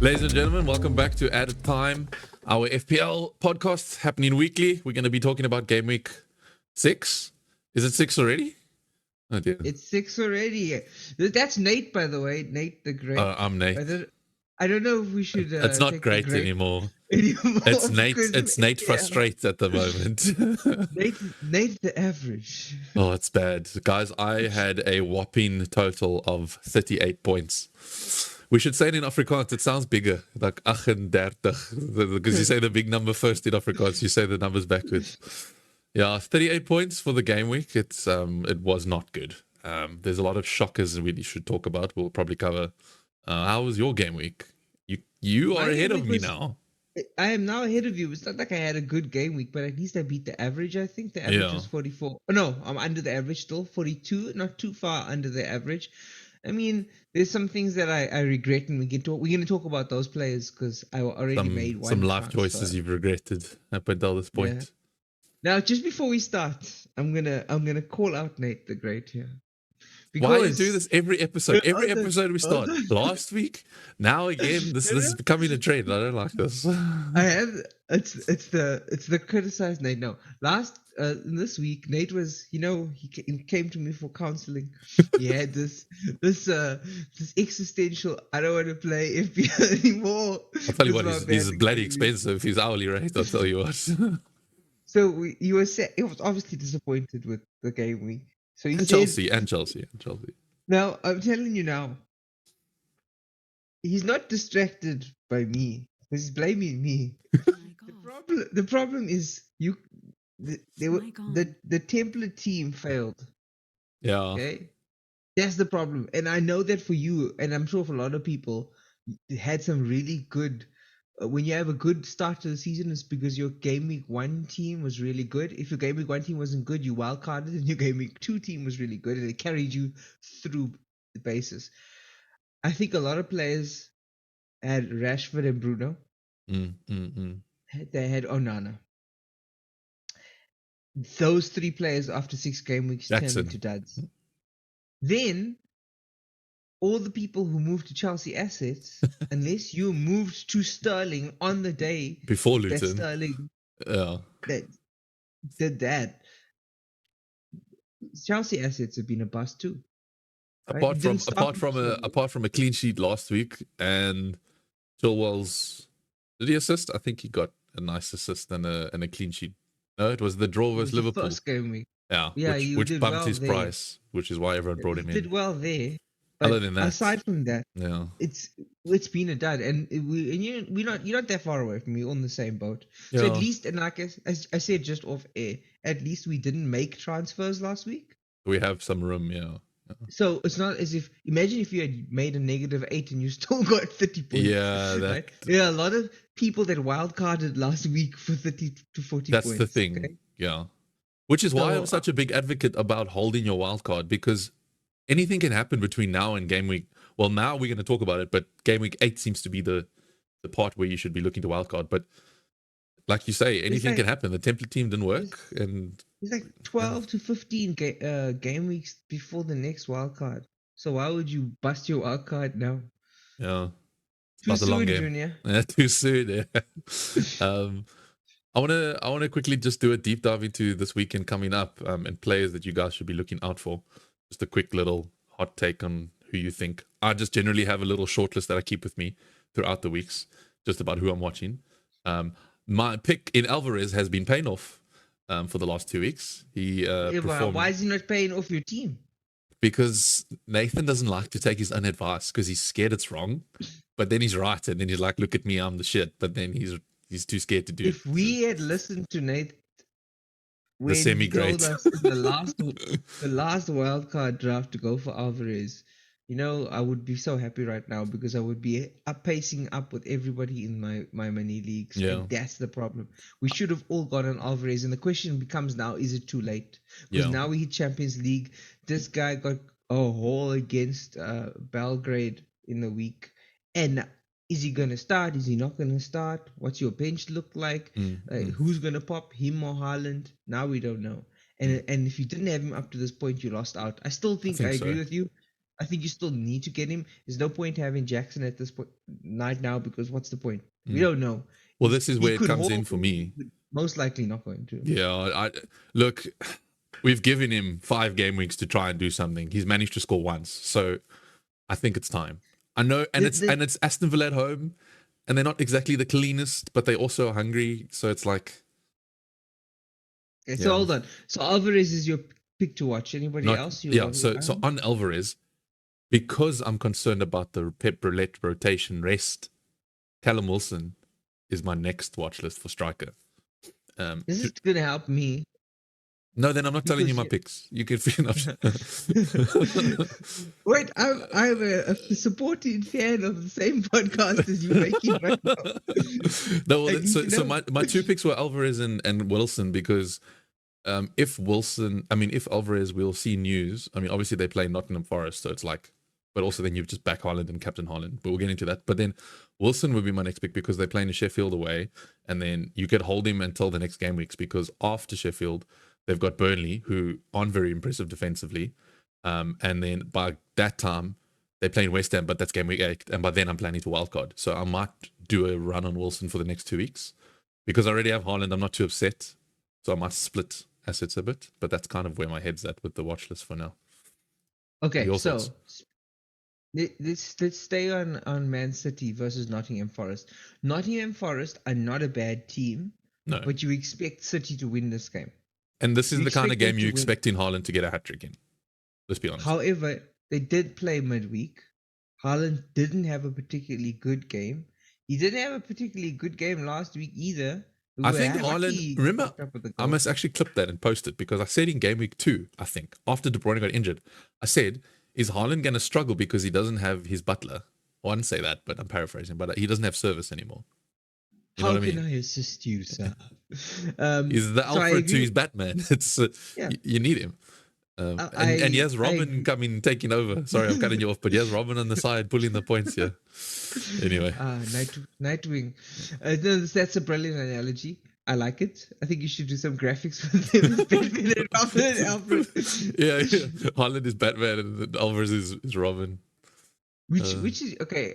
Ladies and gentlemen, welcome back to Added Time, our FPL podcast happening weekly. We're going to be talking about game week 6. Is it 6 already? Oh dear. It's 6 already. That's Nate, by the way. Nate the Great. I'm Nate. I don't know if we should. It's not take great anymore. It's Nate. It's Nate frustrates at the moment. Nate the average. Oh, it's bad, guys. I had a whopping total of 38 points. We should say it in Afrikaans. It sounds bigger, like 38, because you say the big number first in Afrikaans. You say the numbers backwards. Yeah, 38 points for the game week. It was not good. There's a lot of shockers we should talk about. We'll probably cover. How was your game week? You are ahead of me now. I am now ahead of you. It's not like I had a good game week, but at least I beat the average. I think the average was 44. Oh, no, I'm under the average still. 42, not too far under the average. I mean, there's some things that I regret, and we're going to talk about those players because I already made one. Some life choices you've regretted up until this point. Yeah. Now, just before we start, I'm gonna call out Nate the Great here. Because why do you do this every episode? Every episode we start. Last week, now again. This is becoming a trend. I don't like this. It's the criticized Nate. No, this week Nate was, he came to me for counseling. He had this existential, I don't want to play FPL anymore. I'll tell you what, he's bloody expensive. He's hourly rate. I'll tell you what. So he was obviously disappointed with the game week. So he said, Chelsea. Now, I'm telling you now, he's not distracted by me. He's blaming me. Oh the problem is the template team failed. Yeah. Okay? That's the problem. And I know that for you, and I'm sure for a lot of people, it had some really good... when you have a good start to the season, it's because your game week 1 team was really good. If your game week 1 team wasn't good, you wildcarded, and your game week 2 team was really good, and it carried you through the basis. I think a lot of players had Rashford and Bruno. They had Onana. Those 3 players after 6 game weeks turned into duds. Then all the people who moved to Chelsea assets, unless you moved to Sterling on the day before Luton, that Sterling did that, Chelsea assets have been a bust too. Apart from a clean sheet last week, and Chilwell's, did he assist? I think he got a nice assist and a clean sheet. No, it was the draw versus Liverpool. First game week. Yeah, which bumped his price, which is why everyone brought him in. Did well there. But other than that, aside from that, yeah, it's been a dud, and you're not that far away from me, on the same boat. Yeah. So at least, and like as I said just off air, at least we didn't make transfers last week. We have some room, yeah. So it's not as if, imagine if you had made a -8 and you still got 30 points. Yeah, right? There are a lot of people that wildcarded last week for 30 to 40 That's points. That's the thing, okay? Yeah. Which is why I'm such a big advocate about holding your wildcard, because anything can happen between now and game week. Well, now we're going to talk about it, but game week 8 seems to be the part where you should be looking to wildcard. But like you say, anything can happen. The template team didn't work, and it's like 12 to 15 game weeks before the next wildcard. So why would you bust your wildcard now? Yeah, too soon, Junior. Yeah, too soon. Yeah. I want to quickly just do a deep dive into this weekend coming up, and players that you guys should be looking out for. Just a quick little hot take on who you think. I just generally have a little short list that I keep with me throughout the weeks, just about who I'm watching. My pick in ALVAREZ has been paying off for the last 2 weeks. He performed. Why is he not paying off your team? Because Nathan doesn't like to take his own advice because he's scared it's wrong. But then he's right, and then he's like, "Look at me, I'm the shit." But then he's too scared to do it. If we had listened to Nate when he told us in the last wildcard draft to go for ALVAREZ, I would be so happy right now, because I would be pacing up with everybody in my money leagues. Yeah. And that's the problem. We should have all gotten ALVAREZ, and the question becomes now, is it too late? Because now we hit Champions League. This guy got a haul against Belgrade in the week. And is he going to start? Is he not going to start? What's your bench look like? Who's going to pop, him or Haaland? Now we don't know. And if you didn't have him up to this point, you lost out. I still think I agree with you. I think you still need to get him. There's no point having Jackson at this point night now because what's the point? We don't know. Well, this is He where it could comes hold, in for me. most likely not going to. Yeah, look, we've given him 5 game weeks to try and do something. He's managed to score once, so I think it's time. I know, and it's Aston Villa at home, and they're not exactly the cleanest, but they also are hungry. So it's like, Okay, so hold on. So Alvarez is your pick to watch. Anybody else? So on Alvarez, because I'm concerned about the Pep Roulette rotation rest, Callum Wilson is my next watch list for striker. This is going to help me. No, then I'm not telling you my picks. You can finish. Wait, I'm a supporting fan of the same podcast as you making right now. No, well, so my 2 picks were Alvarez and Wilson because if Alvarez, we'll see news. I mean, obviously they play Nottingham Forest, so it's like, but also then you've just back Haaland and captain Haaland. But we'll get into that. But then Wilson would be my next pick because they're playing Sheffield away, and then you could hold him until the next game weeks because after Sheffield they've got Burnley, who aren't very impressive defensively, and then by that time they're playing West Ham, but that's game week 8, and by then I'm planning to wildcard. So I might do a run on Wilson for the next 2 weeks because I already have Haaland. I'm not too upset, so I might split assets a bit, but that's kind of where my head's at with the watch list for now. Okay, so let's stay on Man City versus Nottingham Forest. Nottingham Forest are not a bad team, no, but you expect City to win this game. And this is the kind of game you expect in Haaland to get a hat-trick in. Let's be honest. However, they did play midweek. Haaland didn't have a particularly good game. He didn't have a particularly good game last week either. I think Haaland, remember, I must actually clip that and post it because I said in game week 2, I think, after De Bruyne got injured, I said, is Haaland going to struggle because he doesn't have his butler? Well, I didn't say that, but I'm paraphrasing, but he doesn't have service anymore. You know How what I mean? can I assist you, sir? He's the Alfred to his Batman. It's you need him. And he has Robin taking over. Sorry, I'm cutting you off, but he has Robin on the side pulling the points here. Anyway. Nightwing. That's a brilliant analogy. I like it. I think you should do some graphics with him. Batman and Robin and Alfred. Yeah. Haaland is Batman and Alvarez is Robin. Which is okay.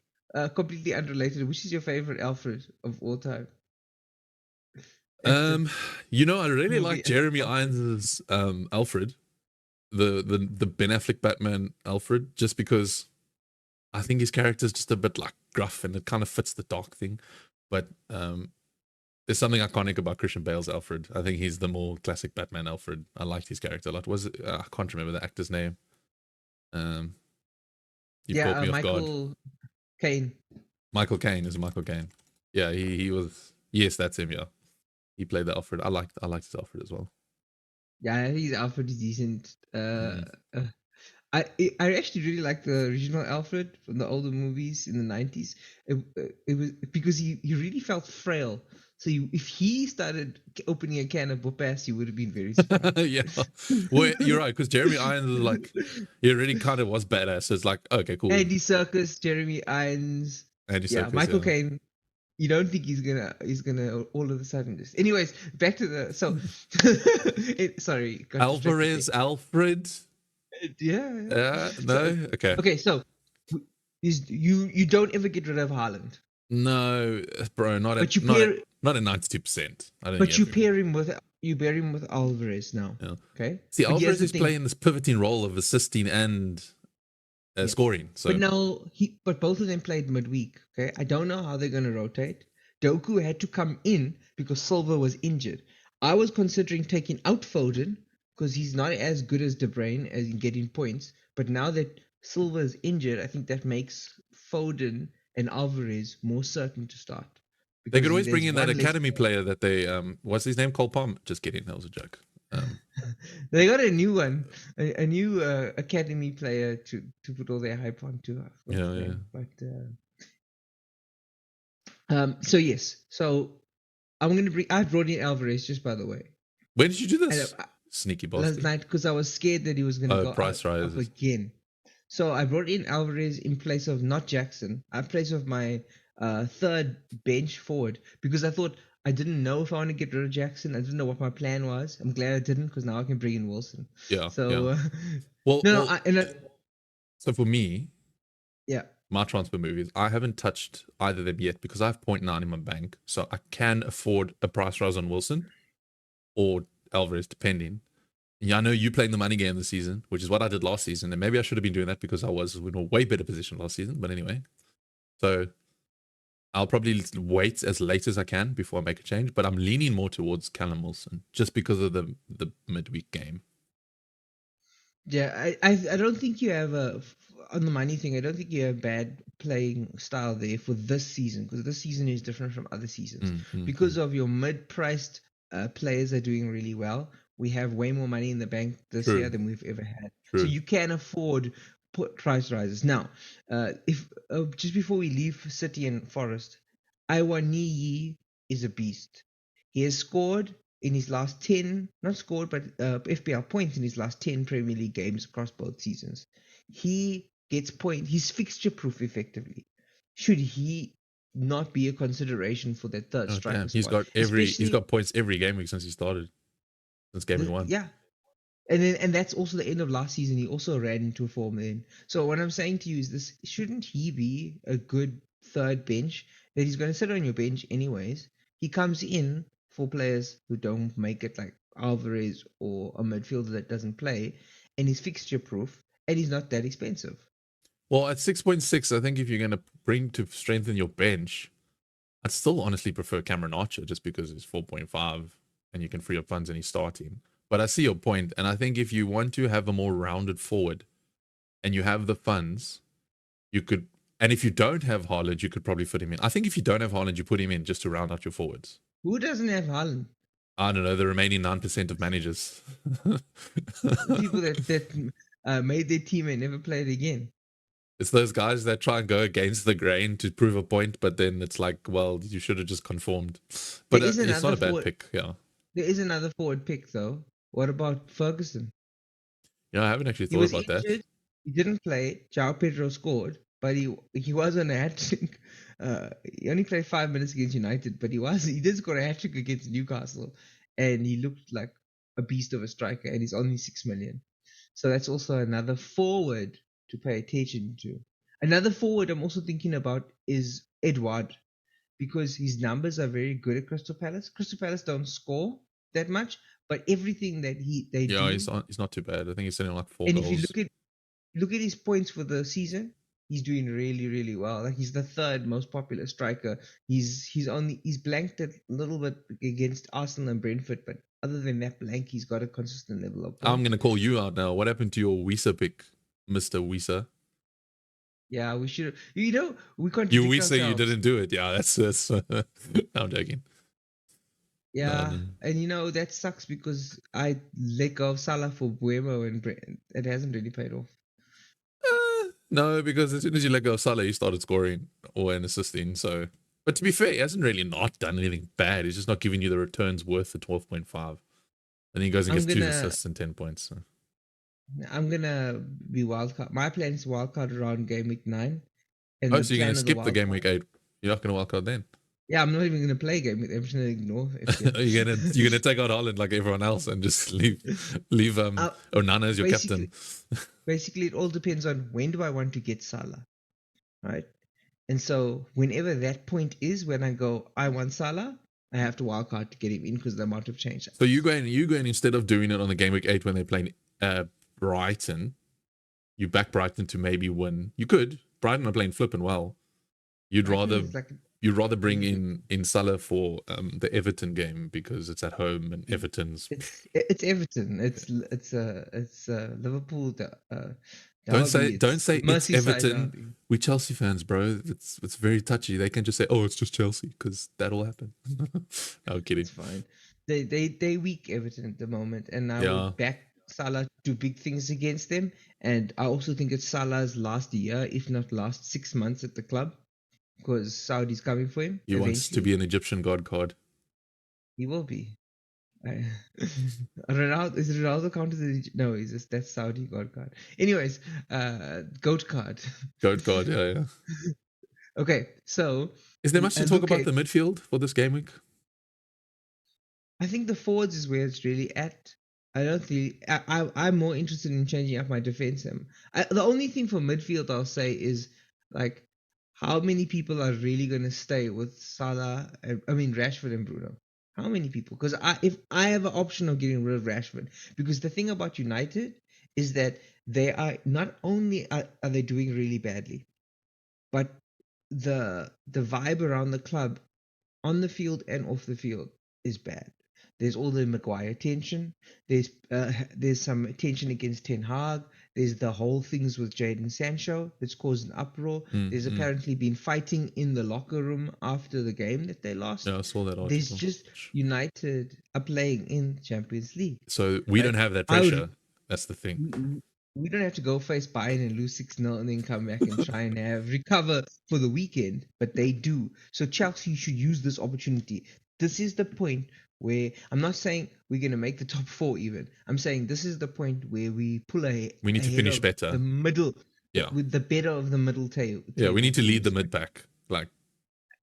Completely unrelated. Which is your favorite Alfred of all time? I really like Jeremy Irons' Alfred, the Ben Affleck Batman Alfred, just because I think his character is just a bit like gruff and it kind of fits the dark thing. But there's something iconic about Christian Bale's Alfred. I think he's the more classic Batman Alfred. I liked his character a lot. I can't remember the actor's name. You caught me off guard. Caine. Michael Caine is Michael Caine. Yeah, he was. Yes, that's him. Yeah, he played the Alfred. I liked his Alfred as well. Yeah, his Alfred is decent. I actually really like the original Alfred from the older movies in the 90s. It was because he really felt frail. So if he started opening a can of Bopass, he would have been very surprised. Yeah, well, you're right, because Jeremy Irons was like, he really kind of was badass. So it's like, okay, cool. Andy Serkis, Jeremy Irons, Michael Caine. You don't think he's gonna all of a sudden just. Anyways, back to the sorry. Alvarez, Alfred. Yeah. No. Okay. Okay. So, you don't ever get rid of Haaland. No, bro. Not at 92%. But you pair him with Alvarez now. Yeah. Okay. See, Alvarez is playing this pivoting role of assisting and scoring. So. But now but both of them played midweek. Okay. I don't know how they're going to rotate. Doku had to come in because Silva was injured. I was considering taking out Foden because he's not as good as De Bruyne as in getting points. But now that Silva is injured, I think that makes Foden and Alvarez more certain to start. They could always bring in that academy player that they what's his name? Cole Palm. Just kidding, that was a joke. They got a new one, a new academy player to put all their hype on too. Yeah. But so yes, so I brought in Alvarez just by the way. When did you do this? Sneaky boss. Last night because I was scared that he was going to go price up again. So I brought in Alvarez in place of not Jackson. In place of my third bench forward because I thought I didn't know if I want to get rid of Jackson. I didn't know what my plan was. I'm glad I didn't because now I can bring in Wilson. Yeah. So Sorry, So for me, Yeah. my transfer movies, I haven't touched either of them yet because I have 0.9 in my bank. So I can afford a price rise on Wilson or Alvarez, depending. Yeah, I know you playing the money game this season, which is what I did last season. And maybe I should have been doing that because I was in a way better position last season. But anyway, so I'll probably wait as late as I can before I make a change. But I'm leaning more towards Callum Wilson just because of the midweek game. Yeah, I don't think you have on the money thing. I don't think you have bad playing style there for this season, because this season is different from other seasons because of your mid-priced players are doing really well. We have way more money in the bank this year than we've ever had, so you can afford put price rises. Now, if just before we leave City and Forest, Iwaniyi is a beast. He has scored in his last 10, not scored, but FPL points in his last 10 Premier League games across both seasons. He gets point. He's fixture proof effectively. Should he not be a consideration for that third striker spot? He's got points every game week since he started. Since game week 1. Yeah. And that's also the end of last season. He also ran into a form then. So what I'm saying to you is this: shouldn't he be a good third bench that he's going to sit on your bench anyways? He comes in for players who don't make it, like Alvarez or a midfielder that doesn't play, and he's fixture proof, and he's not that expensive. Well, at 6.6, I think if you're going to bring to strengthen your bench, I'd still honestly prefer Cameron Archer just because it's 4.5 and you can free up funds and he's starting. But I see your point, and I think if you want to have a more rounded forward and you have the funds, you could, and if you don't have Haaland, you could probably fit him in. I think if you don't have Haaland, you put him in just to round out your forwards. Who doesn't have Haaland? I don't know, the remaining 9% of managers. People that made their team and never played again. It's those guys that try and go against the grain to prove a point, but then it's like, well, you should have just conformed. But it's not a bad pick, yeah. There is another forward pick, though. What about Ferguson? Yeah, I haven't actually thought about that. He didn't play. João Pedro scored, but he was on a hat trick. He only played 5 minutes against United, but he did score a hat trick against Newcastle, and he looked like a beast of a striker, and he's only 6 million. So that's also another forward to pay attention to. Another forward I'm also thinking about is Edouard, because his numbers are very good at Crystal Palace. Crystal Palace don't score that much, but everything that they do. Yeah, he's not too bad. I think he's sitting on like 4 and goals. And if you look at his points for the season, he's doing really, really well. Like, he's the third most popular striker. He's blanked a little bit against Arsenal and Brentford, but other than that blank, he's got a consistent level of points. I'm gonna call you out now. What happened to your Wisa pick, Mr. Wisa? Yeah, we should. We can't. You Wisa, you didn't do it. Yeah, that's. I'm joking. Yeah, and that sucks because I let go of Salah for Buemo, and it hasn't really paid off. No, because as soon as you let go of Salah, he started scoring or assisting. So, but to be fair, he hasn't really not done anything bad. He's just not giving you the returns worth the 12.5. And he goes and gets 2 assists and 10 points. So. I'm gonna be wildcard. My plan is wildcard around game week 9. And so you're gonna skip the game week 8? You're not gonna wildcard then? Yeah, I'm not even gonna play game week. I'm just gonna ignore. you're gonna take out Haaland like everyone else and just leave Onana as your captain. Basically, it all depends on when do I want to get Salah, right? And so whenever that point is, when I go, I want Salah, I have to wildcard to get him in because the amount of change. So you going instead of doing it on the game week 8 when they're playing Brighton, you back Brighton to maybe win. You could. Brighton are playing flipping well. You'd rather bring in Salah for the Everton game because it's at home and Everton's. It's Everton. It's Liverpool. Don't say it's Everton. Derby. We Chelsea fans, bro. It's very touchy. They can just say, "Oh, it's just Chelsea," because that'll happen. No kidding. It's fine. They weak Everton at the moment, and I would back Salah to do big things against them. And I also think it's Salah's last year, if not last 6 months at the club, because Saudi's coming for him. He wants to be an Egyptian god card. He will be. Ronaldo, is Ronaldo counted as no? That's Saudi god card. Anyways, goat card. Goat card, yeah. Okay, so is there much to talk about the midfield for this game week? I think the forwards is where it's really at. I don't think I'm more interested in changing up my defense. The only thing for midfield I'll say is like how many people are really going to stay with Salah? I mean Rashford and Bruno. How many people? Because if I have an option of getting rid of Rashford, because the thing about United is that they are not only are they doing really badly, but the vibe around the club on the field and off the field is bad. There's all the Maguire tension. There's some tension against Ten Hag. There's the whole things with Jadon Sancho that's caused an uproar. There's apparently been fighting in the locker room after the game that they lost. Yeah, I saw that article. There's just United are playing in Champions League. So we don't have that pressure. That's the thing. We don't have to go face Bayern and lose 6-0 and then come back and try and recover for the weekend, but they do. So Chelsea should use this opportunity. This is the point where I'm not saying we're going to make the top 4 even. I'm saying this is the point where we pull we need to finish better. The middle, yeah, with the better of the middle table. Yeah, we need to lead the mid pack. Like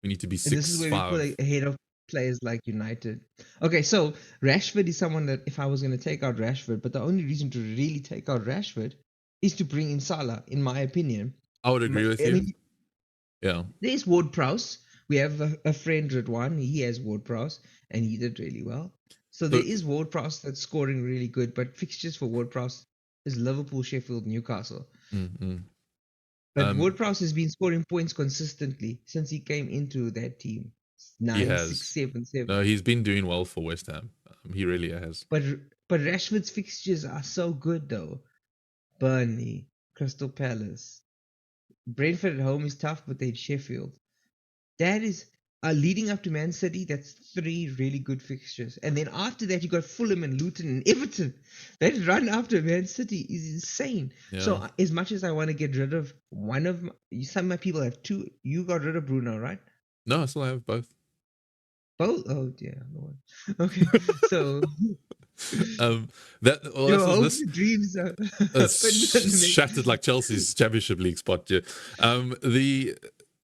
we need to be 6-5. This is where we pull ahead of players like United. Okay, so Rashford is someone that if I was going to take out Rashford, but the only reason to really take out Rashford is to bring in Salah, in my opinion. I would agree with you. Mean, yeah. There's Ward-Prowse. We have a friend, Redwan. He has Ward-Prowse, and he did really well. So there is Ward-Prowse that's scoring really good, but fixtures for Ward-Prowse is Liverpool, Sheffield, Newcastle. Mm-hmm. But Ward-Prowse has been scoring points consistently since he came into that team. 9, 6, 7, 7. No, he's been doing well for West Ham. He really has. But Rashford's fixtures are so good though. Burnley, Crystal Palace, Brentford at home is tough, but they're Sheffield. That is leading up to Man City. That's 3 really good fixtures, and then after that you got Fulham and Luton and Everton. That run after Man City is insane. Yeah. So as much as I want to get rid of one of some of my people have 2. You got rid of Bruno, right? No, I still have both. Both? Oh dear Lord. Okay, so this dreams are shattered like Chelsea's Championship League spot. Yeah.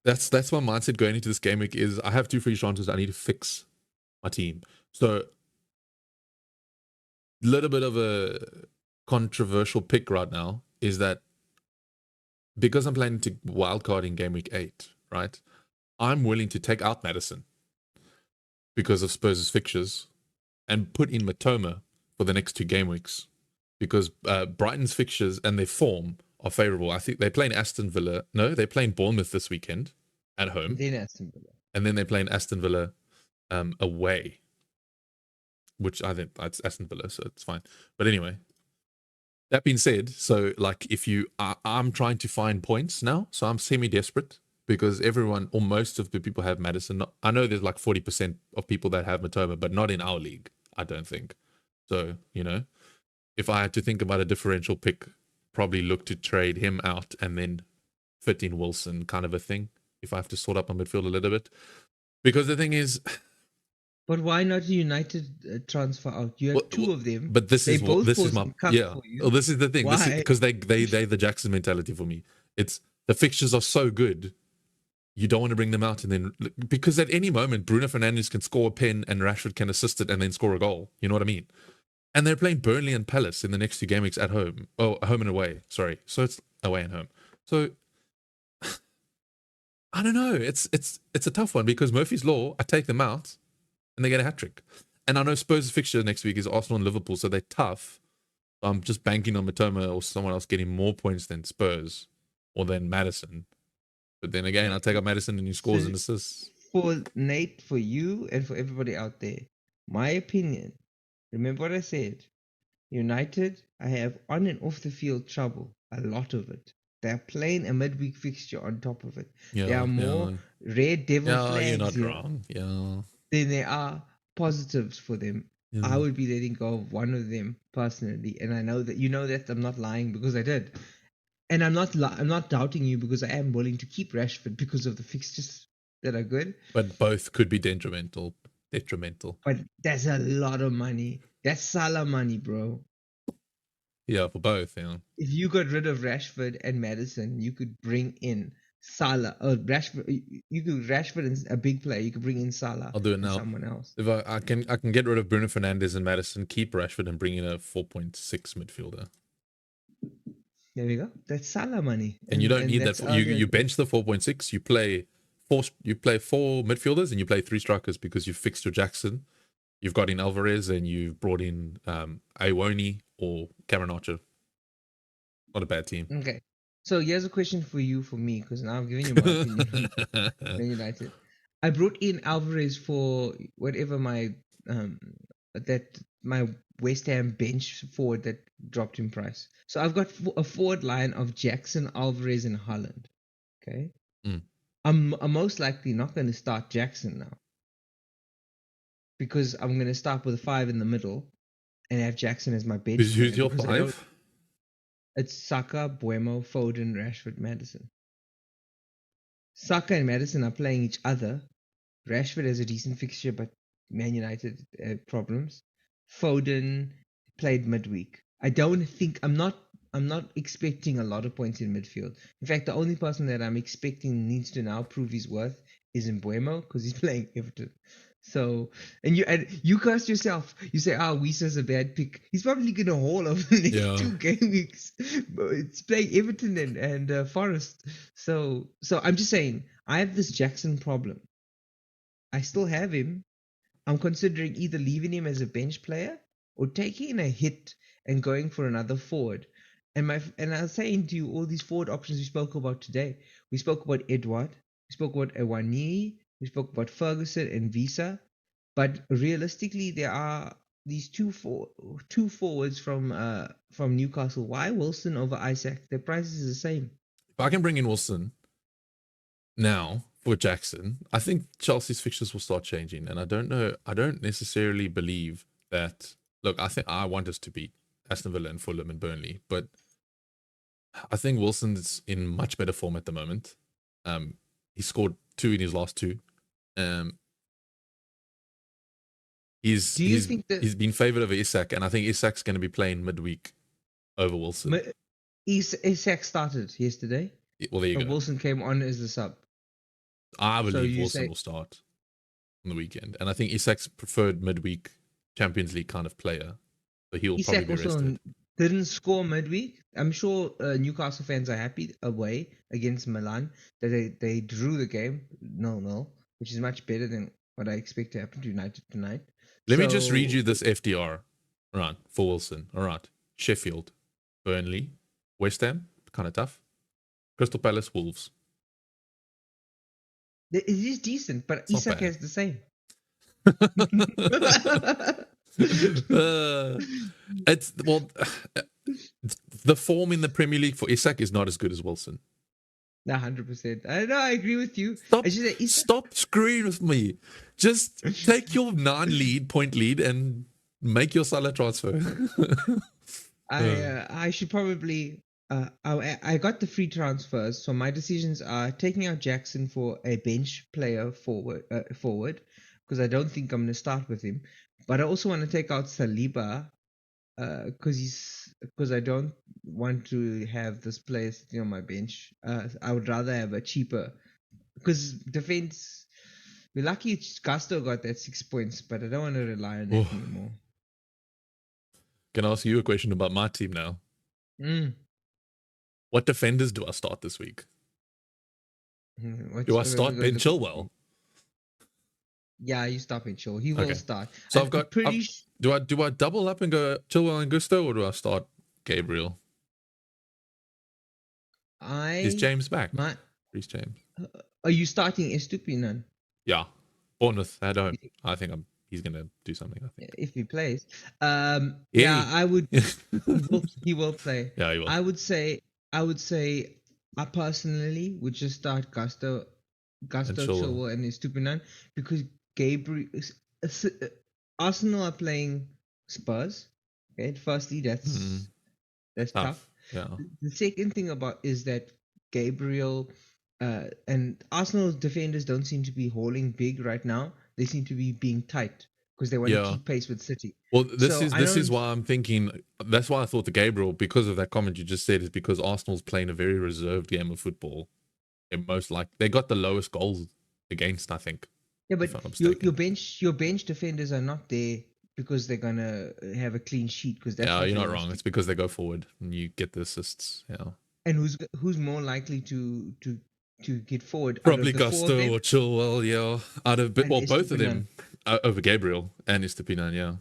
That's my mindset going into this game week is I have 2 free chances. I need to fix my team. So a little bit of a controversial pick right now is that because I'm planning to wildcard in game week 8, right? I'm willing to take out Maddison because of Spurs' fixtures and put in Matoma for the next 2 game weeks because Brighton's fixtures and their form are favourable. I think they're playing Aston Villa. No, they're playing Bournemouth this weekend at home. Then Aston Villa. And then they're playing Aston Villa away, which I think it's Aston Villa, so it's fine. But anyway, that being said, so like if I'm trying to find points now, so I'm semi-desperate because everyone or most of the people have Maddison. I know there's like 40% of people that have Matoma, but not in our league, I don't think. So, if I had to think about a differential pick, probably look to trade him out and then fit in Wilson kind of a thing if I have to sort up my midfield a little bit. Because the thing is... But why not United transfer out? You have 2 of them. But this is my... Yeah. Well, this is the thing. Why? Because they the Jackson mentality for me. It's the fixtures are so good, you don't want to bring them out. And then... Because at any moment, Bruno Fernandes can score a pen and Rashford can assist it and then score a goal. You know what I mean? And they're playing Burnley and Palace in the next 2 game weeks at home. Oh, home and away. Sorry. So it's away and home. So I don't know. It's a tough one because Murphy's Law, I take them out and they get a hat-trick. And I know Spurs' fixture next week is Arsenal and Liverpool, so they're tough. I'm just banking on Matoma or someone else getting more points than Spurs or than Maddison. But then again, I'll take out Maddison and he scores and assists. For Nate, for you, and for everybody out there, my opinion... Remember what I said. United, I have on and off the field trouble. A lot of it. They're playing a midweek fixture on top of it. There are more red devil flags. You're not wrong. Yeah. Then there are positives for them. Yeah. I would be letting go of one of them personally, and I know that that I'm not lying because I did. And I'm not doubting you because I am willing to keep Rashford because of the fixtures that are good. But both could be detrimental. But that's a lot of money. That's Salah money, bro. Yeah, for both, If you got rid of Rashford and Maddison, you could bring in Salah or Rashford. You could Rashford is a big player. You could bring in Salah. I'll do it and now. someone else. If I can get rid of Bruno Fernandes and Madison, keep Rashford, and bring in a 4.6 midfielder. There we go. That's Salah money. And you don't need that's that. You bench the 4.6. You play four midfielders and you play 3 strikers because you fixed your Jackson. You've got in ALVAREZ and you've brought in Iwoni or Cameron Archer. Not a bad team. Okay. So here's a question for me, because now I'm giving you my opinion on Man United. I brought in ALVAREZ for whatever my my West Ham bench forward that dropped in price. So I've got a forward line of Jackson, ALVAREZ, and Haaland. Okay. I'm most likely not going to start Jackson now, because I'm going to start with a 5 in the middle and have Jackson as my bench. Who's your 5? It's Saka, Buemo, Foden, Rashford, Madison. Saka and Madison are playing each other. Rashford has a decent fixture, but Man United problems. Foden played midweek. I'm not expecting a lot of points in midfield. In fact, the only person that I'm expecting needs to now prove his worth is Mbeumo, because he's playing Everton. So, and you curse yourself. You say, Wisa's a bad pick. He's probably going to haul over the next 2 game weeks. But it's playing Everton and Forest. So I'm just saying, I have this Jackson problem. I still have him. I'm considering either leaving him as a bench player or taking a hit and going for another forward. And I was saying to you, all these forward options we spoke about today. We spoke about Edward. We spoke about Ewani. We spoke about Ferguson and Visa. But realistically, there are these two forwards from Newcastle. Why Wilson over Isaac? Their prices is the same. If I can bring in Wilson now for Jackson, I think Chelsea's fixtures will start changing. And I don't know. I don't necessarily believe that. Look, I think I want us to beat Aston Villa and Fulham and Burnley, but I think Wilson's in much better form at the moment. He scored 2 in his last 2. He's been favoured over Isak, and I think Isak's going to be playing midweek over Wilson. Isak started yesterday. Well, there you go. Wilson came on as the sub. I believe Wilson will start on the weekend, and I think Isak's preferred midweek Champions League kind of player, so he'll Isak probably be rested. Didn't score midweek. I'm sure Newcastle fans are happy away against Milan that they drew the game 0-0, which is much better than what I expect to happen to United tonight. Let me just read you this FDR. All right, for Wilson. All right. Sheffield, Burnley, West Ham, kind of tough. Crystal Palace, Wolves. It is decent, but It's Isak has the same. The form in the Premier League for Isak is not as good as Wilson. 100%. I agree with you. Stop screwing with me. Just take your 9-point lead and make your Salah transfer. I should probably. I got the free transfers, so my decisions are taking out Jackson for a bench player forward, because I don't think I'm going to start with him. But I also want to take out Saliba, because I don't want to have this player sitting on my bench. I would rather have a cheaper, because defense. We're lucky Gusto got that 6 points, but I don't want to rely on that anymore. Can I ask you a question about my team now? What defenders do I start this week? Do I start Ben Chilwell? Yeah, you start Ben Chilwell. He will start. So do I double up and go Chilwell and Gusto, or do I start Gabriel? Is James back? Reece James. Are you starting Estupinan? Yeah, Bournemouth at home. I think he's going to do something. I think if he plays. I would. He will play. Yeah, he will. I would say I personally would just start Gusto, Chilwell, and Estupinan, because Arsenal are playing Spurs. Okay, firstly, that's tough. Yeah. The second thing is that Gabriel and Arsenal's defenders don't seem to be hauling big right now. They seem to be being tight because they want to keep pace with City. Well, this is why I'm thinking. That's why I thought the Gabriel, because of that comment you just said, is because Arsenal's playing a very reserved game of football, most like they got the lowest goals against, I think. Yeah, but If I'm not your mistaken. bench defenders are not there because they're gonna have a clean sheet, because that's Yeah, not you're not wrong. realistic. It's because they go forward and you get the assists. Yeah. And who's more likely to get forward out of Probably the four of Gusto them? or Chilwell, yeah. And Both of Estupiñán. them over Gabriel and Estupiñán, yeah.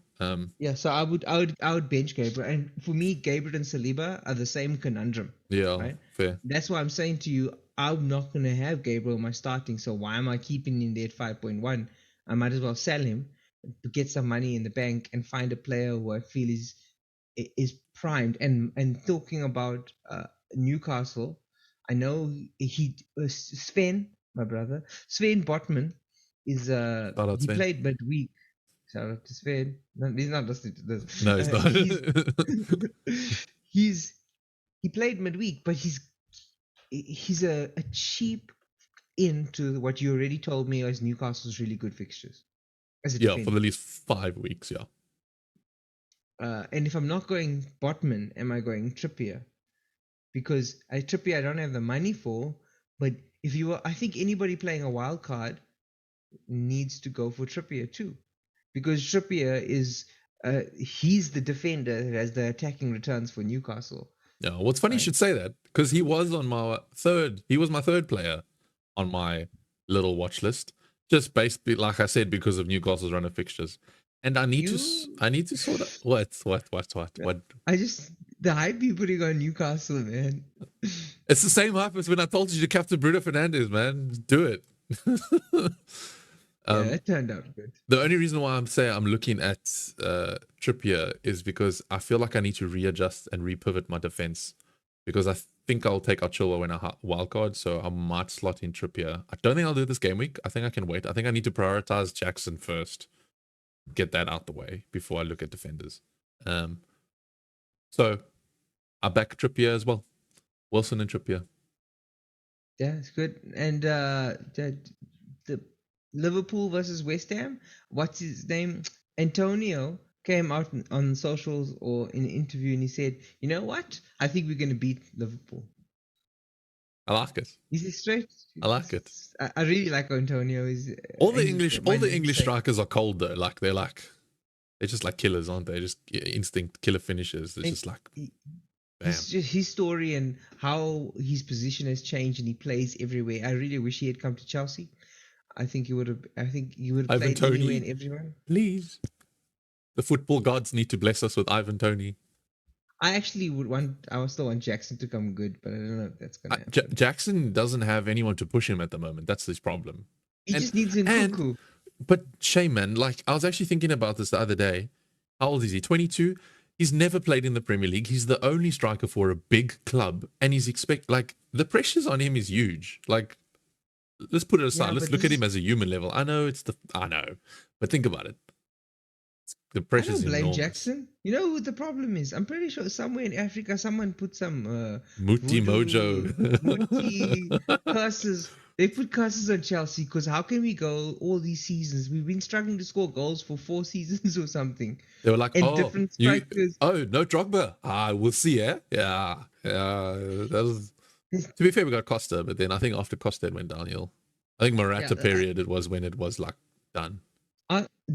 Yeah, so I would bench Gabriel, and for me, Gabriel and Saliba are the same conundrum, Yeah, right? fair. That's why I'm saying to you, I'm not gonna have Gabriel in my starting. So why am I keeping him there at 5.1? I might as well sell him to get some money in the bank and find a player who I feel is primed. And talking about Newcastle, I know Sven, my brother, Sven Botman is Shout out he Sven. played midweek. Shout out to Sven. No, he's not listening to this. No, it's not. He's he played midweek, but he's a cheap into what you already told me as Newcastle's really good fixtures as a Yeah, for defender. at least 5 weeks, yeah. And if I'm not going Botman, am I going Trippier? Because Trippier I don't have the money for, but if you were, I think anybody playing a wild card needs to go for Trippier too, because Trippier is he's the defender that has the attacking returns for Newcastle. Yeah, what's funny you Right. should say that because he was my third player on my little watch list, just based, like I said, because of Newcastle's run of fixtures. And I need to sort of what. I just the hype you putting on Newcastle, man. It's the same hype as when I told you to captain Bruno Fernandes, man. Do it. Yeah, it turned out good. The only reason why I'm saying I'm looking at Trippier is because I feel like I need to readjust and repivot my defense, because I think I'll take Chilwell when I wildcard, so I might slot in Trippier. I don't think I'll do it this game week. I think I can wait. I think I need to prioritize Jackson first, get that out the way before I look at defenders. So I back Trippier as well. Wilson and Trippier. Yeah, it's good. And the Liverpool versus West Ham. What's his name? Antonio came out on socials or in an interview and he said, "You know what? I think we're going to beat Liverpool." I like it. Is he straight? I like it. I really like Antonio. All the He's English strikers are cold though. Like they're just like killers, aren't they? Just instinct killer finishes. It's just like bam. His story and how his position has changed and he plays everywhere. I really wish he had come to Chelsea. I think he would have. I think he would have Ivan played Toney, anywhere and everyone. please. The football gods need to bless us with Ivan Toney. I actually would want. I would still want Jackson to come good, but I don't know if that's gonna happen. Jackson doesn't have anyone to push him at the moment. That's his problem. He just needs a cuckoo. But shame, man. Like I was actually thinking about this the other day. How old is he? 22. He's never played in the Premier League. He's the only striker for a big club, and he's like the pressures on him is huge. Like, let's put it aside. Yeah, Let's look at him as a human level. I know, but think about it. The I pressure is don't blame enormous. Jackson. You know what the problem is? I'm pretty sure somewhere in Africa someone put some Muti voodoo, Mojo. Muti curses. They put curses on Chelsea because how can we go all these seasons? We've been struggling to score goals for 4 seasons or something. They were like, And different strikers. no Drogba. We'll see, eh? Yeah. That was, to be fair, we got Costa, but then I think after Costa it went downhill. I think Morata period it was when it was like done.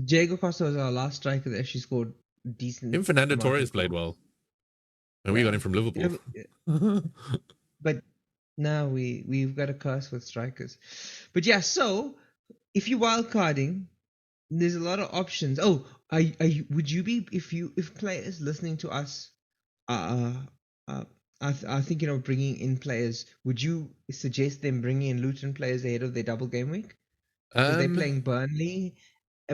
Diego Costa was our last striker that actually scored decent. Even Fernando Torres played well. And we got him from Liverpool. But now we've got a curse with strikers. But yeah, so if you're wildcarding, there's a lot of options. Oh, would you be if players listening to us are thinking of bringing in players, would you suggest them bringing in Luton players ahead of their double game week? Because they're playing Burnley.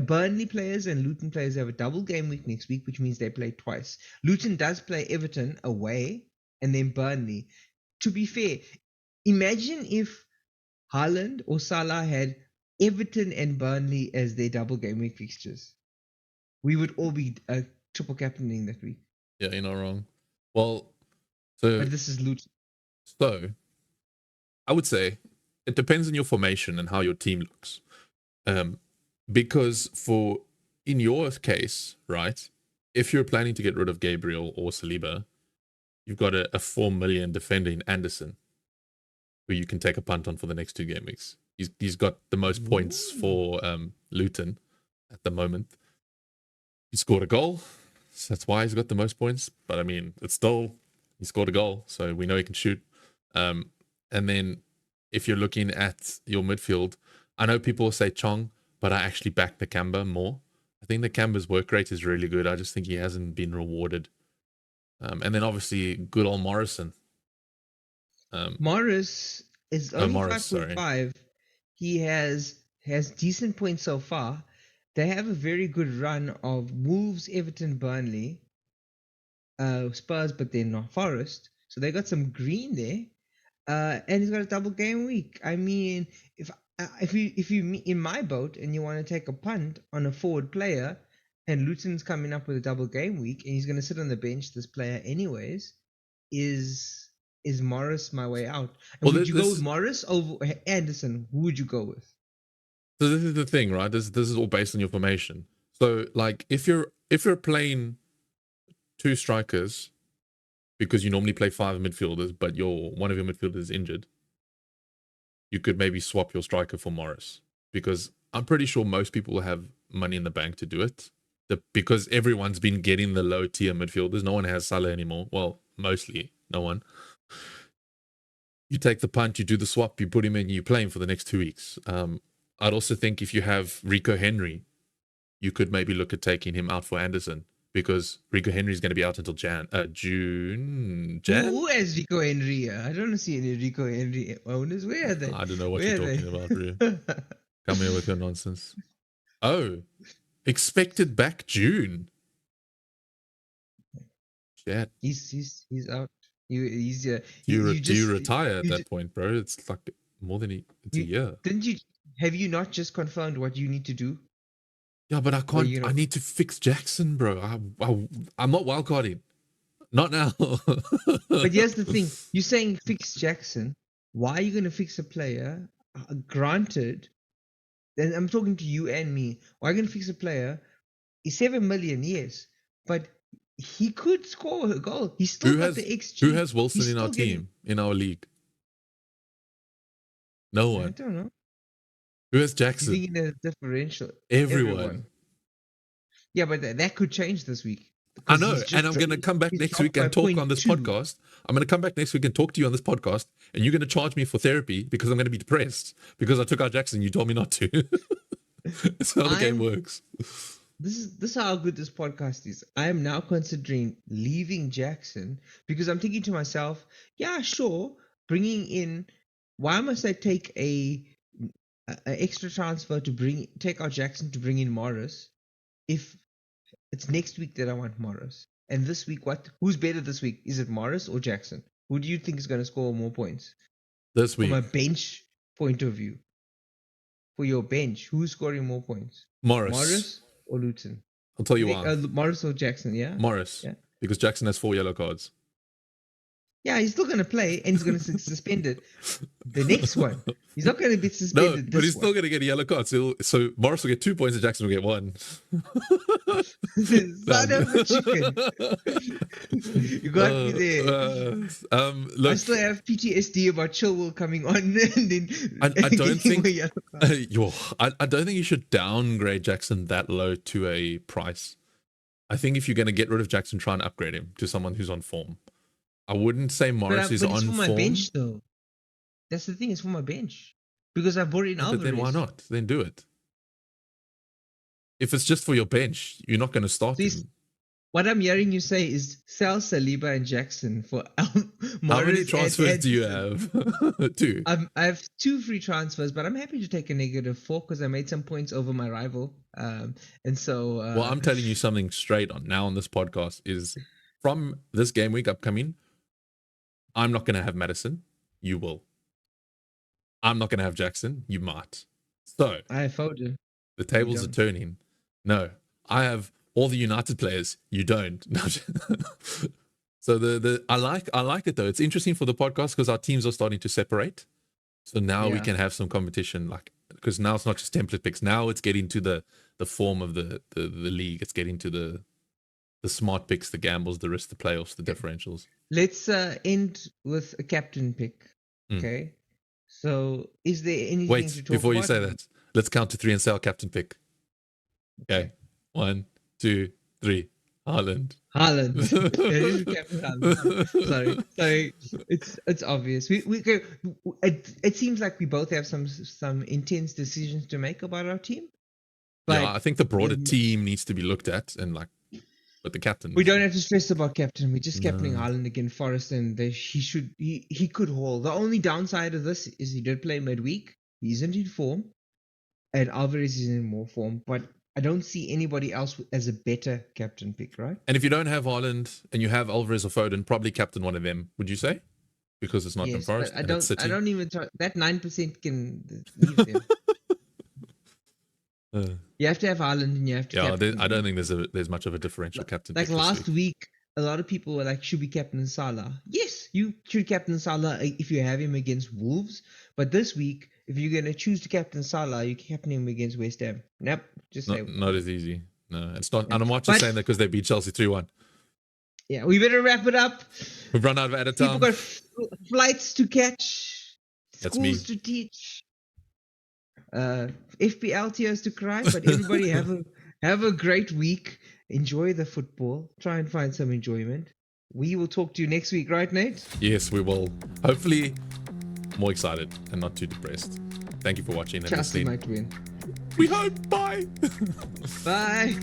Burnley players and Luton players have a double game week next week, which means they play twice. Luton does play Everton away and then Burnley. To be fair, imagine if Haaland or Salah had Everton and Burnley as their double game week fixtures. We would all be triple captaining that week. Yeah, you're not wrong. Well, but this is Luton. So, I would say it depends on your formation and how your team looks. Because in your case, right, if you're planning to get rid of Gabriel or Saliba, you've got a 4 million defender in Anderson. who you can take a punt on for the next 2 game weeks. He's got the most points for Luton at the moment. He scored a goal, so that's why he's got the most points. But I mean, it's still, he scored a goal, so we know he can shoot. And then if you're looking at your midfield, I know people say Chong, but I actually back Nakamba more. I think Nakamba's work rate is really good. I just think he hasn't been rewarded. And then obviously good old Morrison. Morris is only Morris, 5.5. He has decent points so far. They have a very good run of Wolves, Everton, Burnley, Spurs, but they're not Forest. So they got some green there. And he's got a double game week. I mean, if you in my boat and you want to take a punt on a forward player, and Luton's coming up with a double game week, and he's going to sit on the bench, this player anyways, is Morris my way out? And well, would you go with Morris over Anderson? Who would you go with? So this is the thing, right? This is all based on your formation. So like if you're playing 2 strikers, because you normally play 5 midfielders, but one of your midfielders is injured, you could maybe swap your striker for Morris, because I'm pretty sure most people will have money in the bank to do it. Because everyone's been getting the low tier midfielders. No one has Salah anymore. Well, mostly no one. You take the punt, you do the swap, you put him in, you play him for the next 2 weeks. I'd also think if you have Rico Henry, you could maybe look at taking him out for Anderson, because Rico Henry is going to be out until June. Who has Rico Henry? I don't see any Rico Henry owners. Where are they? I don't know what you're talking about, Rue. Come here with your nonsense. Oh, expected back June. Chat. He's out. He's do you retire at that point, bro? It's like more than a year. Didn't you? Have you not just confirmed what you need to do? Yeah, but I can't. I need to fix Jackson, bro. I'm not wildcarding. Not now. But here's the thing: you're saying fix Jackson. Why are you going to fix a player? Granted, and I'm talking to you and me. Why are you going to fix a player? He's 7 million, yes, but he could score a goal. He's still got the XG. Who has Wilson in our team, in our league? No one. I don't know. Who has Jackson? He's thinking a differential. Everyone. Yeah, but that could change this week. I know, and I'm going to come back next week and talk on this podcast. I'm going to come back next week and talk to you on this podcast, and you're going to charge me for therapy because I'm going to be depressed because I took out Jackson. You told me not to. That's how the game works. This is how good this podcast is. I am now considering leaving Jackson because I'm thinking to myself, yeah, sure, bringing in. Why must I take a extra transfer to take out Jackson to bring in Morris if it's next week that I want Morris? And this week, who's better this week? Is it Morris or Jackson? Who do you think is going to score more points this week? From a bench point of view, for your bench, who's scoring more points? Morris or Luton? I'll tell you why. Morris or Jackson? Yeah, Morris. Yeah, because Jackson has 4 yellow cards. Yeah, he's still going to play and he's going to suspend it. The next one. He's not going to be suspended. No, but he's still going to get a yellow card. So Morris will get 2 points and Jackson will get 1. Son of a chicken. You got me there. Look, I still have PTSD about Chilwell coming on. And then I don't think I don't think you should downgrade Jackson that low to a price. I think if you're going to get rid of Jackson, try and upgrade him to someone who's on form. I wouldn't say Morris is on form. But it's for my bench, though. That's the thing. It's for my bench. Because I've brought in Alvarez. But then why not? Then do it. If it's just for your bench, you're not going to start him. What I'm hearing you say is sell Saliba and Jackson for Morris. How many transfers do you have? 2. I have 2 free transfers, but I'm happy to take a -4 because I made some points over my rival. And so... well, I'm telling you something straight on now on this podcast is from this game week upcoming, I'm not going to have Madison. You will. I'm not going to have Jackson. You might. So I folded. The tables are turning. No, I have all the United players. You don't. No. So I like it though. It's interesting for the podcast because our teams are starting to separate. So now we can have some competition, like because now it's not just template picks. Now it's getting to the form of the league. It's getting to the smart picks, the gambles, the risk, the playoffs, the differentials. Let's end with a captain pick. Okay. So, is there anything Wait, to talk before you about? say that, let's count to 3 and say our captain pick. Okay. 1, 2, 3. Haaland. Haaland. Captain Haaland. Sorry. It's obvious. It seems like we both have some intense decisions to make about our team. But Yeah, I think the broader team needs to be looked at, and but the captain. We don't have to stress about captain. We're just captaining Haaland against Forest, and he could haul. The only downside of this is he did play midweek. He isn't in form, and Alvarez is in more form. But I don't see anybody else as a better captain pick, right? And if you don't have Haaland and you have Alvarez or Foden, probably captain one of them. Would you say? Because it's not in Forest. I don't even try, that 9% can leave them. You have to have Haaland and you have to. Yeah, I don't think there's much of a differential captain. Like last week, a lot of people were like, "Should we captain Salah?" Yes, you should captain Salah if you have him against Wolves. But this week, if you're gonna choose to captain Salah, you captain him against West Ham. Nope, not as easy. No, it's not. And I'm not just saying that because they beat Chelsea 3-1. Yeah, we better wrap it up. We've run out of edit time. People got flights to catch, schools to teach. FPL tears to cry, but everybody have a great week. Enjoy the football. Try and find some enjoyment. We will talk to you next week, right, Nate? Yes, we will. Hopefully more excited and not too depressed. Thank you for watching and Chelsea listening. might win. We hope. Bye. Bye.